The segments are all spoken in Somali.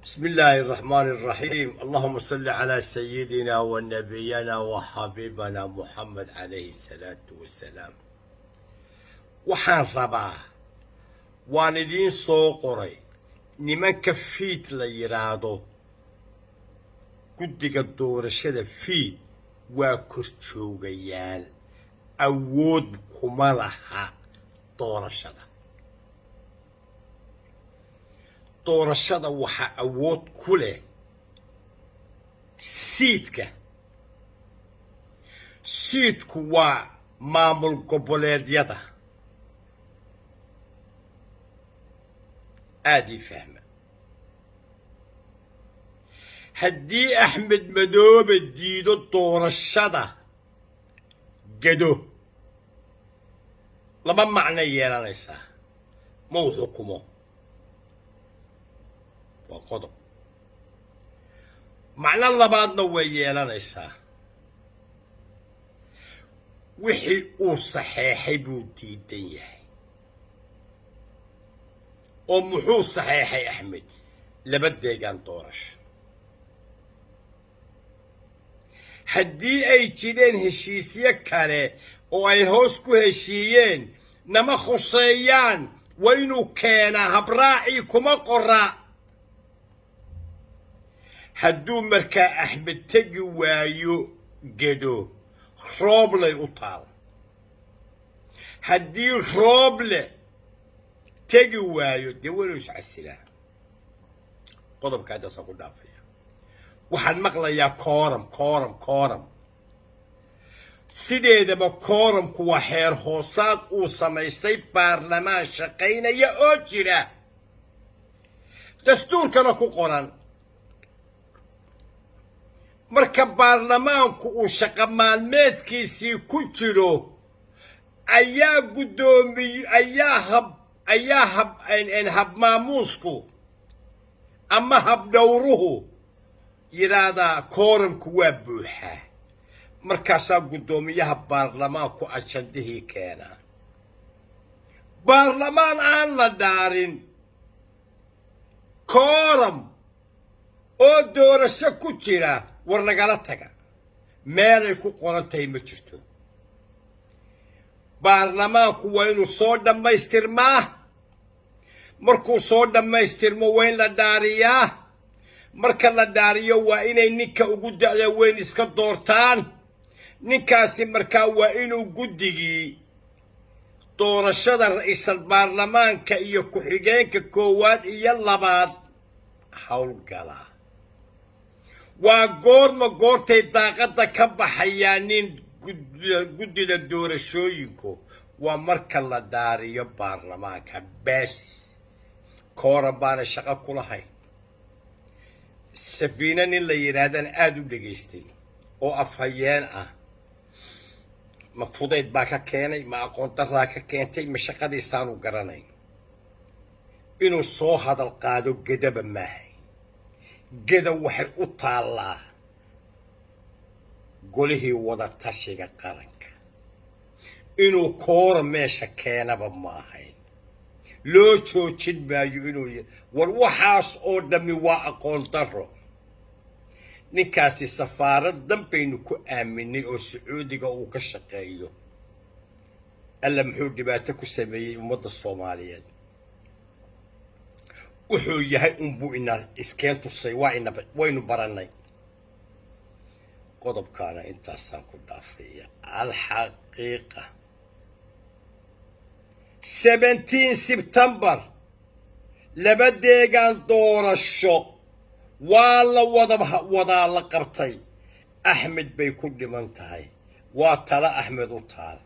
بسم الله الرحمن الرحيم. اللهم صل على سيدنا ونبينا وحبيبنا محمد عليه الصلاة والسلام. waxaan rabaa waan idiin soo qoray nimanka fiid la yiraahdo guddiga doorashada fiid waa korjoogayaal awood kuma laha doorashada waxa awood ku leh siidku waa maamul goboleedyada aadi fahma haddii axmed madoobe diido doorashada gado laba macno yeelanaysaa ma uu xukumo waa qodob macno labaadna way yeelanaysaa wixii uu saxeexay buu diidan yahay oo muxuu saxeexay axmed laba deegaan doorasho haddii ay jireen heshiisyo kale oo ay hoos ku heshiiyeen nama khuseeyaan waa inuu keenaa habraacii kuma qoraa hadduu markaa axmed tegi waayo gedo roobley u taal haddii rooble tegi waayo dee waynu iscasilaa qodobka haddaasaan ku dhaafaya waxaan maqlayaa kooram sideedaba kooramku waa xeer hoosaad uu samaystay baarlamaan shaqaynaya oo jira dastuurkana ku qoran marka baarlamaanku uu shaqo maalmeedkiisii ku jiro ayaa habmaamuusku ama habdhowruhu yidhaahdaa kooramku waa buuxaa markaasaa guddoomiyaha baarlamaanku ajandihii keenaa baarlamaan aan la dhaarin kooram oo doorasho ku jira war nagala taga meelay ku qoran tahay ma jirto baarlamaanku waa inuu soo dhammaystirmaa markuu soo dhammaystirmo waa in la dhaariyaa marka la dhaariyo waa inay ninka ugu da'da weyn iska doortaan ninkaasi markaa waa inuu guddigii doorashada ra'iisul baarlamaanka iyo ku-xigeenka koowaad iyo labaad howlgalaa waa goortay daaqadda ka baxayaa nin guddida doorashooyinku waa marka la dhaariyo baarlamaanka bees kooran baana shaqo ku lahayn safiina nin la yidhaahdana aada u dhegaystay oo afhayeen ah ma fudayd baa ka keenay ma aqoon daraa ka keentay ma shaqadiisaanu garanayn inuu soo hadal qaado gedaba maahay geda waxay u taallaa golihii wada tashiga qaranka inuu koora meesha keenaba maahayn loo joojin maayo inuu war waxaas oo dhammi waa aqoon darro ninkaasi safaarad danbaynu ku aaminay oo sacuudiga uu ka shaqeeyo alla muxuu dhibaato ku sameeyey ummadda soomaaliyeed wuxuu yahay unbuu ina iskeen tusay waynu barannay qodobkaana intaasaan ku dhaafaya alxaqiiqa 17 September laba deegaan doorasho waa la wadaa la qabtay axmed bay ku dhiman tahay waa tala axmed u taal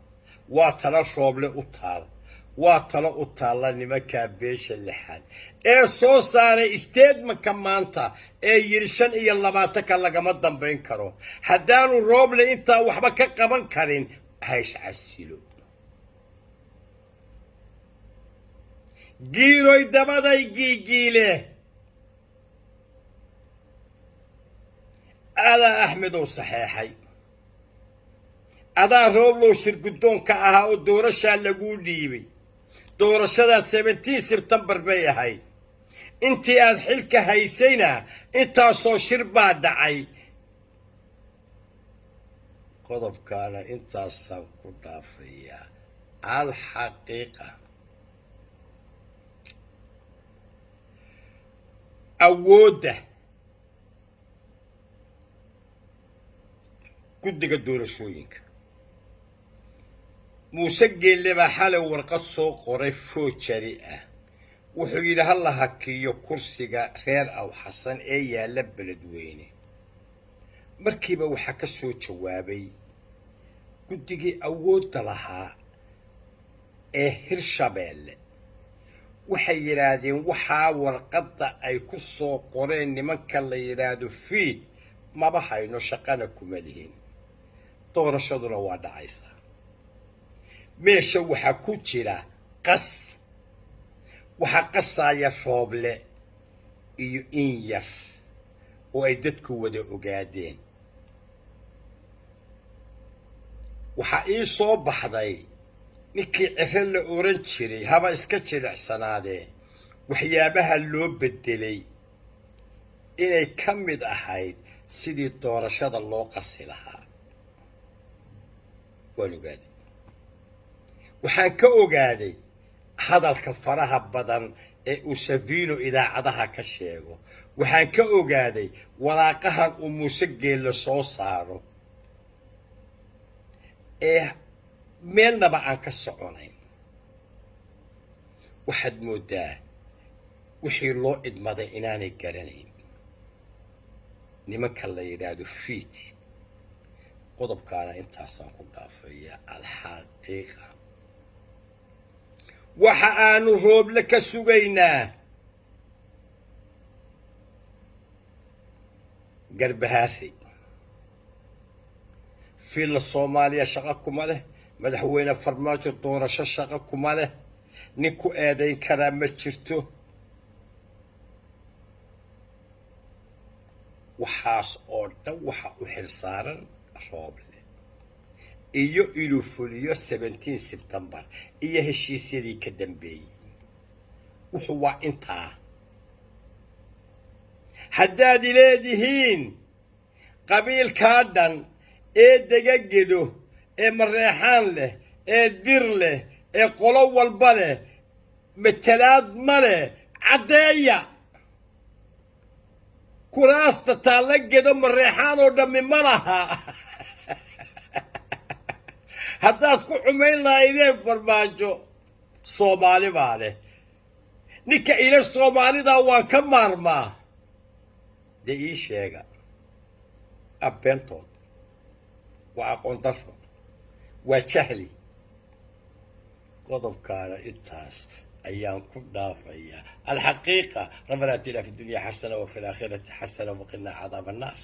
waa tala rooble u taal waa talo u taalla nimankaa beesha lixaad ee soo saaray statementka maanta ee yiri 25 lagama dambayn karo haddaanu rooble intaa waxba ka qaban karin haysh casilo giiroy dabaday giigiile ala axmed oo saxeexay adaa rooblow shir guddoonka ahaa oo doorashaa lagu dhiibay doorashada 17 September bay ahayd intii aad xilka haysayna intaasoo shir baa dhacay qodobkaana intaasaan ku dhaafayaa alxaqiiqa awoodda guddiga doorashooyinka muuse geelle baa xalay warqad soo qoray foojari ah wuxuu yidhi ha la hakiyo kursiga reer aw xasan ee yaalla beledweyne markiiba waxaa ka soo jawaabay guddigii awoodda lahaa ee hirshabeelle waxay yidhaahdeen waxaa warqadda ay ku soo qoreen nimanka la yidhaahdo fiid maba hayno shaqana kuma lihin doorashaduna waa dhacaysaa meesha waxaa ku jira qas waxaa qasaya rooble iyo in yar oo ay dadku wada ogaadeen waxaa ii soo baxday ninkii ciro la oran jiray haba iska jilicsanaadee waxyaabaha loo beddelay inay ka mid ahayd sidii doorashada loo qasi lahaa waan ogaaday waxaan ka ogaaday hadalka faraha badan ee uu safiino idaacadaha ka sheego waxaan ka ogaaday waraaqahan uu muuse geelle soo saaro ee meelnaba aan ka soconayn waxaad mooddaa wixii loo idmaday inaanay garanayn nimanka la yidhaahdo fiid qodobkaana intaasaan ku dhaafaya alxaqiiqa waxa aanu rooble ka sugaynaa garbahaarey fiilla soomaaliya shaqo kuma leh madaxweyne farmaajo doorasho shaqo kuma leh nin ku eedayn karaa ma jirto waxaas oo dhan waxa u xilsaaran rooble iyo inuu fuliyo 17 September iyo heshiisyadii ka dambeeyey wuxuu waa intaa haddaad leedihiin qabiilkaa dhan ee degagedo ee mareexaan leh ee dir leh ee qolo walba leh matalaad ma leh caddeeya kuraasta taalla gedo mareexaan oo dhammi ma laha haddaad ku xumayn lahaydeen farmaajo soomaali baa leh ninka ila soomaalidaa waan ka maarmaa dee ii sheega abeentood waa aqoon darro waa jahli qodobkaana intaas ayaan ku dhaafayaa alxaqiiqa rabbana aatina fi dunya xasana wa fi laakhirati xasana waqina cadaab annaar